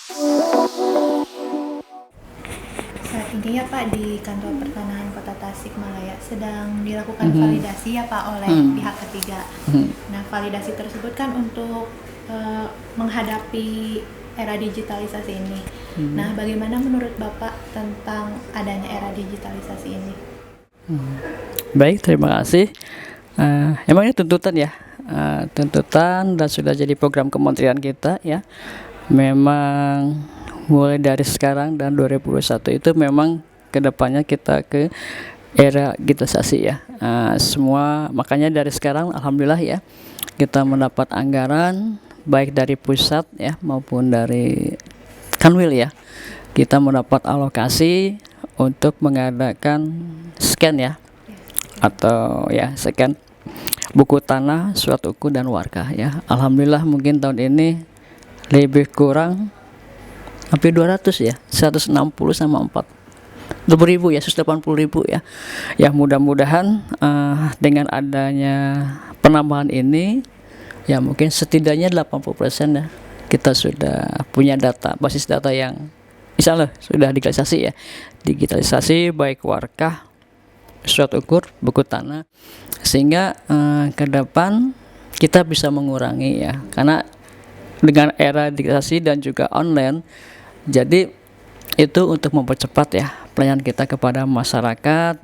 Saat ini ya Pak, di Kantor Pertanahan Kota Tasikmalaya sedang dilakukan validasi ya Pak oleh pihak ketiga. Nah, validasi tersebut kan untuk menghadapi era digitalisasi ini. Nah, bagaimana menurut Bapak tentang adanya era digitalisasi ini? Baik, terima kasih. Emang ini tuntutan ya, tuntutan dan sudah jadi program kementerian kita ya. Memang mulai dari sekarang dan 2021 itu memang kedepannya kita ke era digitalisasi ya. Semua makanya dari sekarang alhamdulillah ya kita mendapat anggaran baik dari pusat ya maupun dari Kanwil ya. Kita mendapat alokasi untuk mengadakan scan ya atau ya scan buku tanah, surat uku dan warkah ya. Alhamdulillah mungkin tahun ini lebih kurang hampir 200 ya, 160 sama 20.000 ya, 180.000 ya. Ya mudah-mudahan dengan adanya penambahan ini ya mungkin setidaknya 80% ya kita sudah punya data, basis data yang insya Allah sudah digitalisasi ya. Digitalisasi baik warkah, surat ukur, buku tanah, sehingga ke depan kita bisa mengurangi ya, karena dengan era digitalisasi dan juga online, jadi itu untuk mempercepat ya pelayanan kita kepada masyarakat.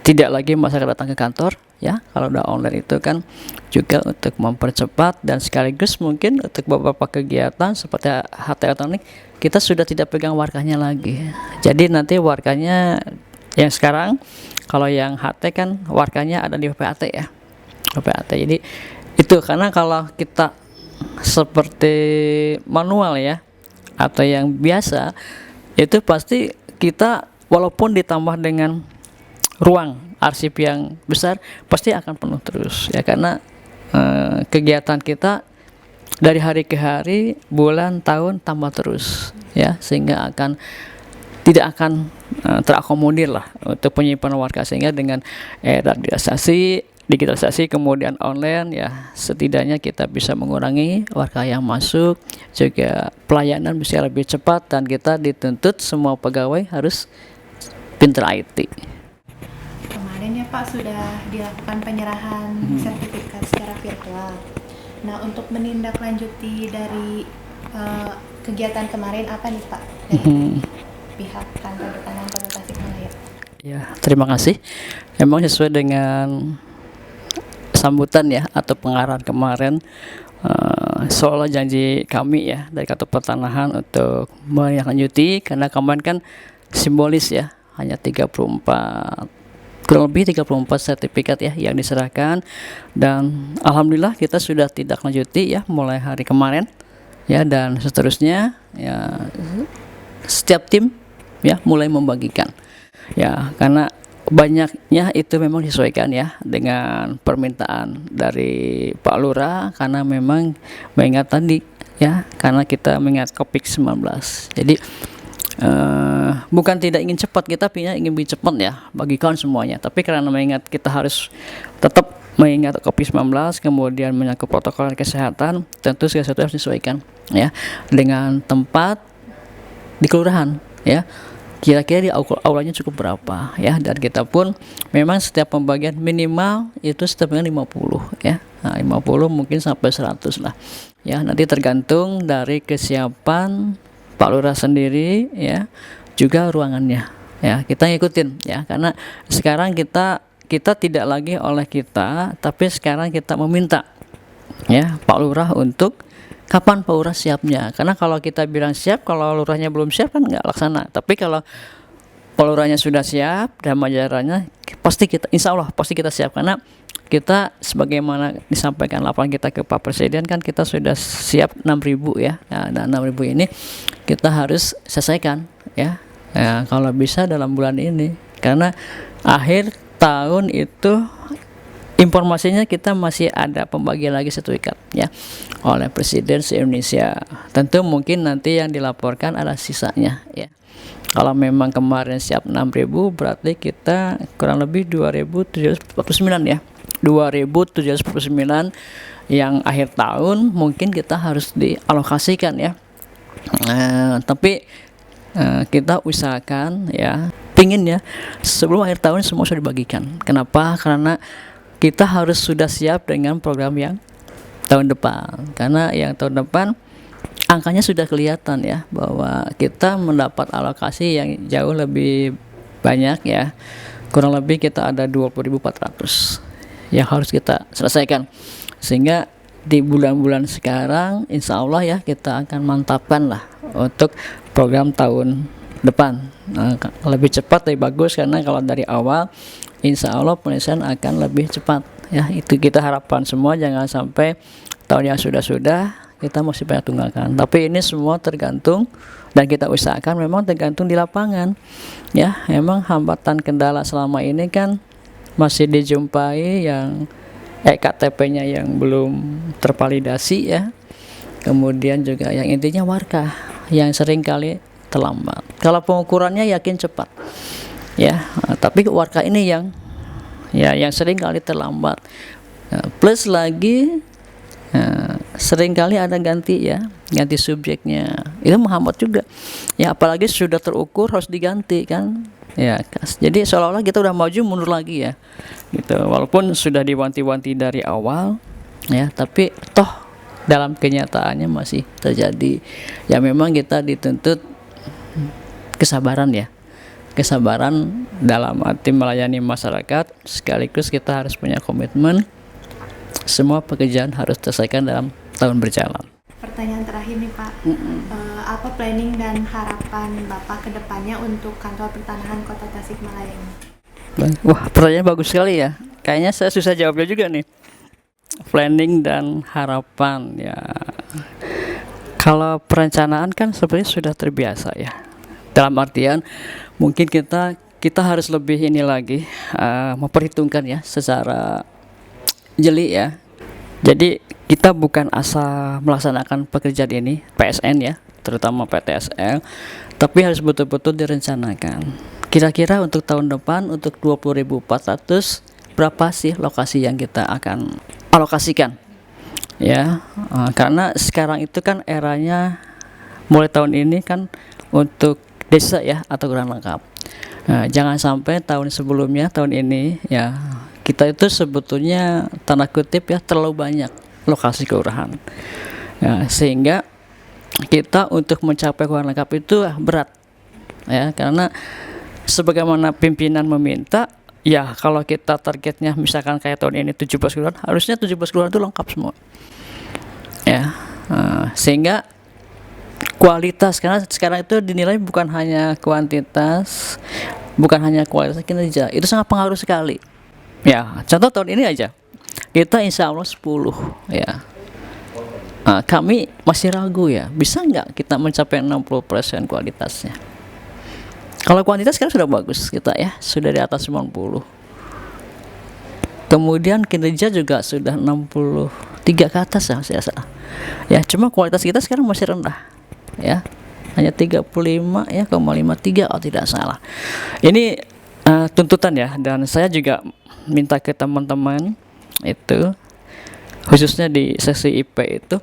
Tidak lagi masyarakat datang ke kantor ya, kalau udah online itu kan juga untuk mempercepat dan sekaligus mungkin untuk beberapa kegiatan seperti HT elektronik kita sudah tidak pegang warkahnya lagi. Jadi nanti warkahnya yang sekarang kalau yang HT kan warkahnya ada di PPAT ya, PPAT. Jadi itu karena kalau kita seperti manual ya atau yang biasa itu pasti kita walaupun ditambah dengan ruang arsip yang besar pasti akan penuh terus ya, karena kegiatan kita dari hari ke hari, bulan, tahun tambah terus ya, sehingga tidak akan terakomodir lah untuk penyimpanan warkah. Sehingga dengan era digitalisasi kemudian online ya, setidaknya kita bisa mengurangi warkah yang masuk, juga pelayanan bisa lebih cepat, dan kita dituntut semua pegawai harus pintar IT. Kemarin ya Pak sudah dilakukan penyerahan sertifikat secara virtual. Nah, untuk menindaklanjuti dari kegiatan kemarin apa nih Pak dari pihak Kantor Pertanahan Kota Tasikmalaya? Ya, terima kasih. Memang sesuai dengan sambutan ya atau pengarahan kemarin, seolah janji kami ya dari Kantor Pertanahan untuk menindaklanjuti, karena kemarin kan simbolis ya, hanya 34 kurang lebih 34 sertifikat ya yang diserahkan, dan alhamdulillah kita sudah tidak lanjuti ya mulai hari kemarin ya, dan seterusnya ya setiap tim ya mulai membagikan ya, karena banyaknya itu memang disesuaikan ya dengan permintaan dari Pak Lurah, karena memang mengingat tadi ya, karena kita mengingat COVID-19. Jadi bukan tidak ingin cepat, kita ingin lebih cepat ya bagikan semuanya, tapi karena mengingat kita harus tetap mengingat COVID-19 kemudian menyangkut protokol kesehatan, tentu segala sesuatu harus disesuaikan ya dengan tempat di kelurahan ya, kira-kira di aulanya cukup berapa ya, dan kita pun memang setiap pembagian minimal itu setiap 50 ya, 50 mungkin sampai 100 lah ya, nanti tergantung dari kesiapan Pak Lurah sendiri ya, juga ruangannya ya, kita ngikutin ya, karena sekarang kita tidak lagi oleh kita, tapi sekarang kita meminta ya Pak Lurah untuk kapan Pak Lurah siapnya, karena kalau kita bilang siap, kalau lurahnya belum siap kan nggak laksana. Tapi kalau Pak Lurahnya sudah siap dan majarannya, pasti kita insya Allah pasti kita siap, karena kita sebagaimana disampaikan laporan kita ke Pak Presiden kan kita sudah siap 6.000 ya, dan 6.000 ini kita harus selesaikan ya, kalau bisa dalam bulan ini, karena akhir tahun itu informasinya kita masih ada pembagian lagi sertifikat ya oleh Presiden se-Indonesia. Tentu mungkin nanti yang dilaporkan adalah sisanya ya. Kalau memang kemarin siap 6.000 berarti kita kurang lebih 2.749 ya. 2.749 yang akhir tahun mungkin kita harus dialokasikan ya Tapi kita usahakan ya, pingin ya sebelum akhir tahun semua sudah dibagikan. Kenapa? Karena kita harus sudah siap dengan program yang tahun depan, karena yang tahun depan angkanya sudah kelihatan ya, bahwa kita mendapat alokasi yang jauh lebih banyak ya. Kurang lebih kita ada 20.400 yang harus kita selesaikan, sehingga di bulan-bulan sekarang insya Allah ya kita akan mantapkan lah untuk program tahun depan. Lebih cepat lebih bagus, karena kalau dari awal insya Allah penyelesaian akan lebih cepat ya. Itu kita harapkan semua, jangan sampai tahun yang sudah kita masih banyak tunggakan. Tapi ini semua tergantung, dan kita usahakan memang tergantung di lapangan ya. Memang hambatan kendala selama ini kan masih dijumpai yang EKTP-nya yang belum tervalidasi ya. Kemudian juga yang intinya warga yang sering kali terlambat. Kalau pengukurannya yakin cepat ya, tapi warga ini yang sering kali terlambat. Plus lagi sering kali ada ganti subjeknya, itu menghambat juga ya. Apalagi sudah terukur harus diganti kan ya. Jadi seolah-olah kita udah maju mundur lagi ya gitu, walaupun sudah diwanti-wanti dari awal ya, tapi toh dalam kenyataannya masih terjadi ya. Memang kita dituntut kesabaran ya, kesabaran dalam arti melayani masyarakat, sekaligus kita harus punya komitmen semua pekerjaan harus selesaikan dalam tahun berjalan. Pertanyaan terakhir nih Pak, apa planning dan harapan Bapak ke depannya untuk kantor pertanahan Kota Tasikmalaya ini? Wah, pertanyaan bagus sekali ya. Kayaknya saya susah jawabnya juga nih. Planning dan harapan ya. Kalau perencanaan kan sebenarnya sudah terbiasa ya. Dalam artian mungkin kita harus lebih ini lagi, memperhitungkan ya secara jeli ya. Jadi kita bukan asal melaksanakan pekerjaan ini PSN ya, terutama PTSL, tapi harus betul-betul direncanakan. Kira-kira untuk tahun depan untuk 20.400 berapa sih lokasi yang kita akan alokasikan ya. Karena sekarang itu kan eranya mulai tahun ini kan untuk desa ya atau kelurahan lengkap. Jangan sampai tahun sebelumnya, tahun ini ya kita itu sebetulnya tanda kutip ya terlalu banyak lokasi kelurahan ya, sehingga kita untuk mencapai kelurahan lengkap itu berat ya. Karena sebagaimana pimpinan meminta ya, kalau kita targetnya misalkan kayak tahun ini 17 kelurahan, harusnya 17 kelurahan itu lengkap semua ya. Sehingga kualitas, karena sekarang itu dinilai bukan hanya kuantitas, bukan hanya kualitas kinerja, itu sangat pengaruh sekali. Ya, contoh tahun ini aja kita insya Allah 10 ya. Kami masih ragu ya, bisa nggak kita mencapai 60% kualitasnya. Kalau kuantitas sekarang sudah bagus kita ya, sudah di atas 90. Kemudian kinerja juga sudah 63 ke atas ya, saya salah. Ya, cuma kualitas kita sekarang masih rendah ya, hanya 35 ya, 53 kalau tidak salah. Ini tuntutan ya, dan saya juga minta ke teman-teman itu, khususnya di seksi IP itu,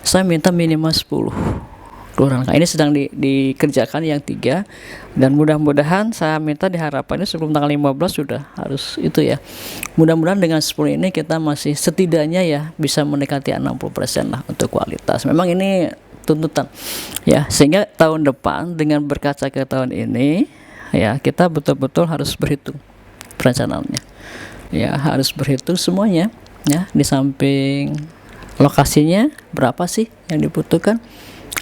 saya minta minimal 10 kelurahan. Ini sedang dikerjakan yang 3, dan mudah-mudahan saya minta diharapannya sebelum tanggal 15 sudah harus itu ya. Mudah-mudahan dengan 10 ini kita masih setidaknya ya bisa mendekati 60% lah untuk kualitas. Memang ini tuntutan ya, sehingga tahun depan dengan berkaca ke tahun ini ya, kita betul-betul harus berhitung perencanaannya ya, harus berhitung semuanya ya. Di samping lokasinya berapa sih yang dibutuhkan,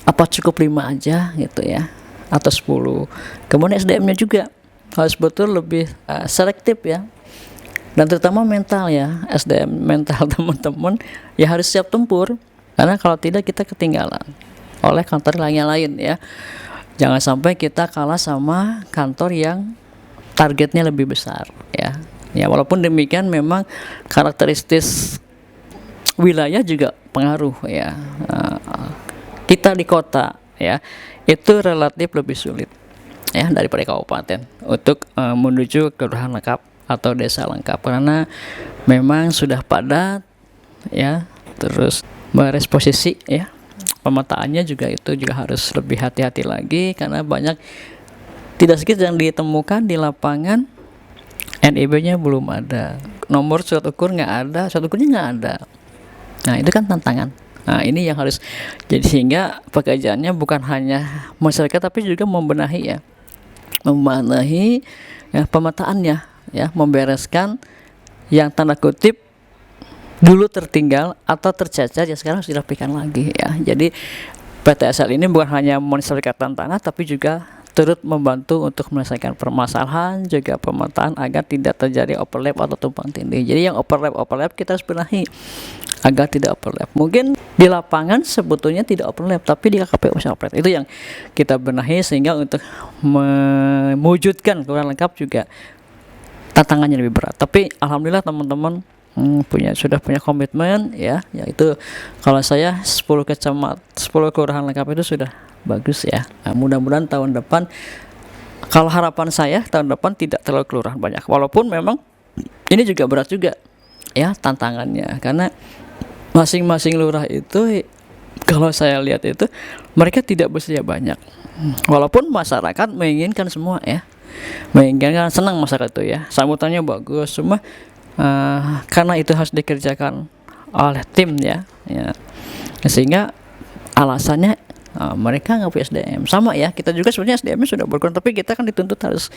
apa cukup 5 aja gitu ya, atau 10. Kemudian SDM-nya juga harus betul lebih selektif ya, dan terutama mental ya, SDM mental teman-teman ya harus siap tempur, karena kalau tidak kita ketinggalan oleh kantor lain ya. Jangan sampai kita kalah sama kantor yang targetnya lebih besar ya. Ya, walaupun demikian memang karakteristik wilayah juga pengaruh ya. Kita di kota ya itu relatif lebih sulit ya daripada kabupaten untuk menuju kelurahan lengkap atau desa lengkap, karena memang sudah padat ya, terus beresposisi ya, pemetaannya juga itu juga harus lebih hati-hati lagi, karena banyak tidak sedikit yang ditemukan di lapangan NIB-nya belum ada, nomor surat ukur nggak ada, surat ukurnya nggak ada. Nah itu kan tantangan. Nah ini yang harus jadi, sehingga pekerjaannya bukan hanya masyarakat tapi juga membenahi ya pemetaannya, ya membereskan yang tanda kutip dulu tertinggal atau tercacat, ya sekarang harus dirapikan lagi ya. Jadi PTSL ini bukan hanya menyelesaikan tantangan tapi juga turut membantu untuk menyelesaikan permasalahan, juga pemetaan agar tidak terjadi overlap atau tumpang tindih. Jadi yang overlap kita harus benahi agar tidak overlap. Mungkin di lapangan sebetulnya tidak overlap, tapi di KKP masih overlap. Itu yang kita benahi, sehingga untuk mewujudkan kurang lengkap juga tantangannya lebih berat. Tapi alhamdulillah teman-teman sudah punya komitmen ya, yaitu kalau saya 10 kelurahan lengkap itu sudah bagus ya. Nah, mudah-mudahan tahun depan, kalau harapan saya tahun depan tidak terlalu kelurahan banyak, walaupun memang ini juga berat juga ya tantangannya, karena masing-masing lurah itu kalau saya lihat itu mereka tidak bersedia banyak, walaupun masyarakat menginginkan semua ya, menginginkan, senang masyarakat itu ya, sambutannya bagus, cuma karena itu harus dikerjakan oleh tim ya, sehingga alasannya mereka nggak punya SDM. Sama ya, kita juga sebenarnya SDM-nya sudah berkurang, tapi kita kan dituntut harus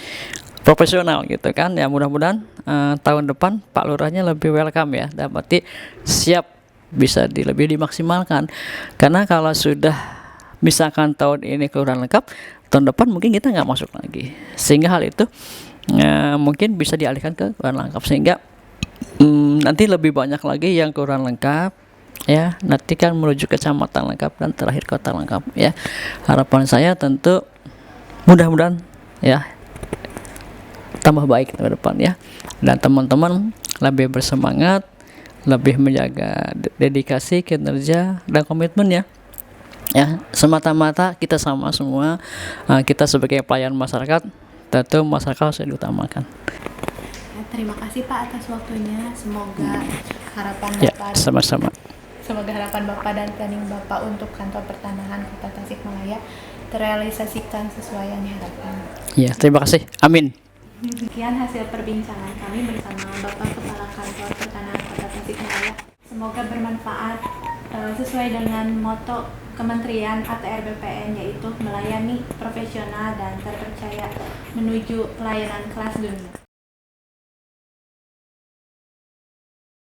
profesional gitu kan ya. Mudah-mudahan tahun depan Pak Lurahnya lebih welcome ya, dapat siap bisa lebih dimaksimalkan, karena kalau sudah misalkan tahun ini kelurahan lengkap, tahun depan mungkin kita nggak masuk lagi, sehingga hal itu mungkin bisa dialihkan ke kelurahan lengkap, sehingga nanti lebih banyak lagi yang kelurahan lengkap ya, nanti kan menuju kecamatan lengkap dan terakhir kota lengkap ya. Harapan saya tentu mudah-mudahan ya tambah baik ke depan ya, dan teman-teman lebih bersemangat, lebih menjaga dedikasi, kinerja dan komitmen ya. Semata-mata kita sama semua, kita sebagai pelayan masyarakat, tentu masyarakat harus diutamakan. Terima kasih Pak atas waktunya. Semoga harapan Bapak sama-sama. Semoga harapan Bapak dan planning Bapak untuk kantor pertanahan Kota Tasikmalaya terrealisasikan sesuai yang diharapkan. Ya, terima kasih. Amin. Demikian hasil perbincangan kami bersama Bapak Kepala Kantor Pertanahan Kota Tasikmalaya. Semoga bermanfaat sesuai dengan moto Kementerian ATR BPN, yaitu melayani profesional dan terpercaya menuju pelayanan kelas dunia.